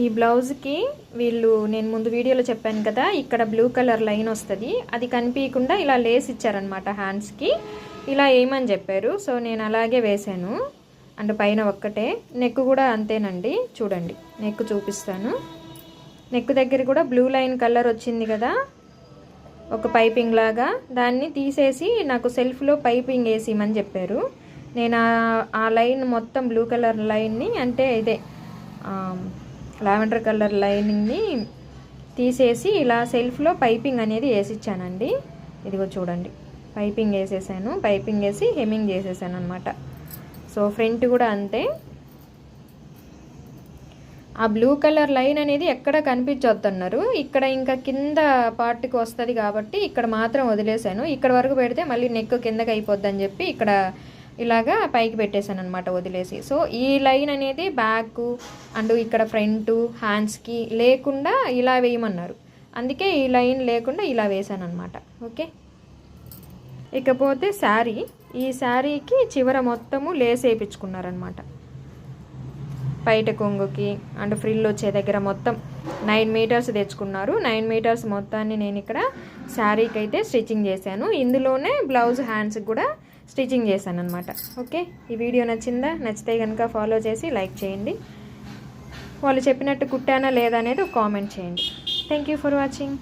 ఈ బ్లౌజ్కి నేను ముందు వీడియోలో చెప్పాను కదా, ఇక్కడ బ్లూ కలర్ లైన్ వస్తుంది, అది కనిపించకుండా ఇలా లేస్ ఇచ్చారనమాట హ్యాండ్స్కి. ఇలా వేయమని చెప్పారు, సో నేను అలాగే వేసాను. అండ్ పైన ఒక్కటే, నెక్ కూడా అంతేనండి. చూడండి, నెక్ చూపిస్తాను. నెక్ దగ్గర కూడా బ్లూ లైన్ కలర్ వచ్చింది కదా, ఒక పైపింగ్ లాగా, దాన్ని తీసేసి నాకు సెల్ఫ్లో పైపింగ్ వేసిమని చెప్పారు. నేను ఆ లైన్ మొత్తం బ్లూ కలర్ లైన్ని, అంటే ఇదే లావెండర్ కలర్ లైనింగ్ని తీసేసి ఇలా సెల్ఫ్లో పైపింగ్ అనేది వేసిచ్చానండి. ఇదిగో చూడండి, పైపింగ్ వేసేసాను. పైపింగ్ వేసి హెమ్మింగ్ చేసేసాను అనమాట. సో ఫ్రంట్ కూడా అంతే. ఆ బ్లూ కలర్ లైన్ అనేది ఎక్కడ కనిపించొద్దన్నారు, ఇక్కడ ఇంకా కింద పార్ట్కి వస్తుంది కాబట్టి ఇక్కడ మాత్రం వదిలేసాను. ఇక్కడ వరకు పెడితే మళ్ళీ నెక్ కిందకి అయిపోద్దని చెప్పి ఇక్కడ ఇలాగా పైకి పెట్టేశాను అనమాట, వదిలేసి. సో ఈ లైన్ అనేది బ్యాక్ అండ్ ఇక్కడ ఫ్రంట్ హ్యాండ్స్కి లేకుండా ఇలా వేయమన్నారు, అందుకే ఈ లైన్ లేకుండా ఇలా వేసాను అనమాట. ఓకే, ఇకపోతే శారీ. ఈ శారీకి చివర మొత్తము లేస్ వేయించుకున్నారనమాట. పైట కొంగుకి అండ్ ఫ్రిల్ వచ్చే దగ్గర మొత్తం 9 మీటర్స్ తెచ్చుకున్నారు. 9 మీటర్స్ మొత్తాన్ని నేను ఇక్కడ శారీకి అయితే స్టిచ్చింగ్ చేశాను. ఇందులోనే బ్లౌజ్ హ్యాండ్స్కి కూడా స్టిచ్చింగ్ చేశాను అనమాట. ఓకే, ఈ వీడియో నచ్చిందా? నచ్చితే కనుక ఫాలో చేసి లైక్ చేయండి. వాళ్ళు చెప్పినట్టు కుట్టానా లేదా అనేది ఒక కామెంట్ చేయండి. Thank you for watching.